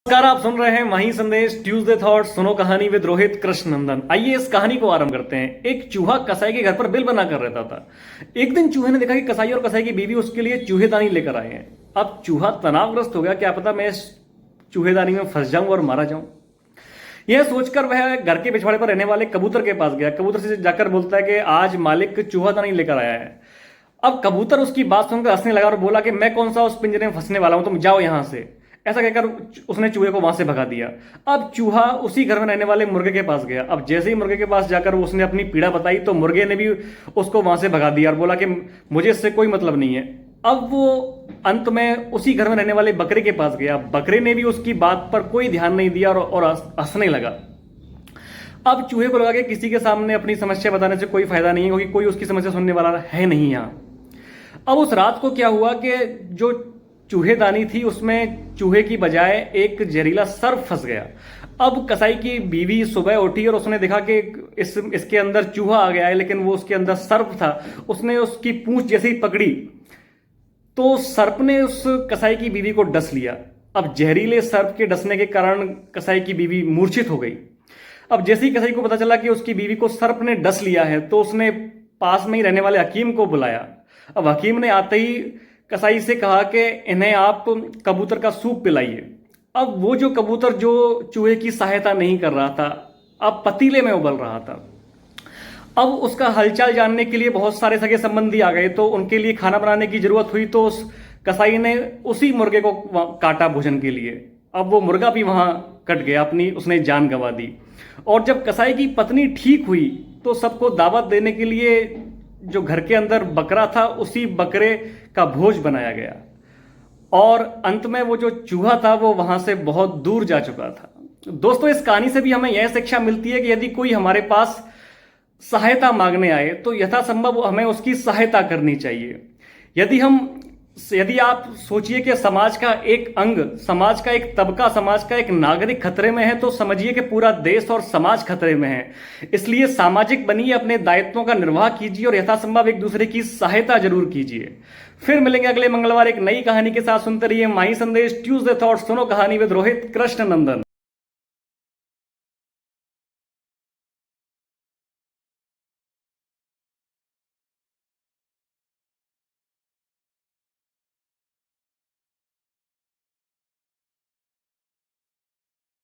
नमस्कार, आप सुन रहे हैं माही संदेश ट्यूसडे थॉट। सुनो कहानी विद रोहित कृष्णनंदन। आइए इस कहानी को आरंभ करते हैं। एक चूहा कसाई के घर पर बिल बना कर रहता था। एक दिन चूहे ने देखा कि कसाई और कसाई की बीवी उसके लिए चूहेदानी लेकर आए हैं। अब चूहा तनावग्रस्त हो गया, क्या पता मैं इस चूहेदानी में फंस जाऊं और मारा जाऊं। यह सोचकर वह घर के पिछवाड़े पर रहने वाले कबूतर के पास गया। कबूतर से जाकर बोलता है कि आज मालिक चूहादानी लेकर आया है। अब कबूतर उसकी बात सुनकर हंसने लगा और बोला कि मैं कौन सा उस पिंजरे में फंसने वाला हूं, तुम जाओ यहां से। ऐसा कहकर उसने चूहे को वहां से भगा दिया। अब चूहा उसी घर में रहने वाले मुर्गे के पास गया। अब जैसे ही मुर्गे के पास जाकर उसने अपनी पीड़ा बताई तो मुर्गे ने भी उसको वहां से भगा दिया और बोला कि मुझे इससे कोई मतलब नहीं है। अब वो अंत में उसी घर में रहने वाले बकरे के पास गया। बकरे ने भी उसकी बात पर कोई ध्यान नहीं दिया और हंसने लगा। अब चूहे को लगा कि किसी के सामने अपनी समस्या बताने से कोई फायदा नहीं है, क्योंकि कोई उसकी समस्या सुनने वाला है नहीं यहाँ। अब उस रात को क्या हुआ कि जो चूहेदानी थी उसमें चूहे की बजाय एक जहरीला सर्प फंस गया। अब कसाई की बीवी सुबह उठी और उसने देखा कि इसके अंदर चूहा आ गया है, लेकिन वो उसके अंदर सर्प था। उसने उसकी पूंछ जैसे ही पकड़ी तो सर्प ने उस कसाई की बीवी को डस लिया। अब जहरीले सर्प के डसने के कारण कसाई की बीवी मूर्छित हो गई। अब जैसे ही कसाई को पता चला कि उसकी बीवी को सर्प ने डस लिया है तो उसने पास में ही रहने वाले हकीम को बुलाया। अब हकीम ने आते ही कसाई से कहा कि इन्हें आप कबूतर का सूप पिलाइए। अब वो जो कबूतर जो चूहे की सहायता नहीं कर रहा था, अब पतीले में उबल रहा था। अब उसका हलचल जानने के लिए बहुत सारे सगे संबंधी आ गए, तो उनके लिए खाना बनाने की जरूरत हुई। तो उस कसाई ने उसी मुर्गे को काटा भोजन के लिए। अब वो मुर्गा भी वहां कट गया, अपनी उसने जान गंवा दी। और जब कसाई की पत्नी ठीक हुई तो सबको दावत देने के लिए जो घर के अंदर बकरा था उसी बकरे का भोज बनाया गया। और अंत में वो जो चूहा था वो वहां से बहुत दूर जा चुका था। दोस्तों, इस कहानी से भी हमें यह शिक्षा मिलती है कि यदि कोई हमारे पास सहायता मांगने आए तो यथासंभव हमें उसकी सहायता करनी चाहिए। यदि आप सोचिए कि समाज का एक अंग, समाज का एक तबका, समाज का एक नागरिक खतरे में है, तो समझिए कि पूरा देश और समाज खतरे में है। इसलिए सामाजिक बनिए, अपने दायित्वों का निर्वाह कीजिए और यथासंभव एक दूसरे की सहायता जरूर कीजिए। फिर मिलेंगे अगले मंगलवार एक नई कहानी के साथ। सुनते रहिए माही संदेश ट्यूसडे थॉट्स। सुनो कहानी विद रोहित कृष्णनंदन।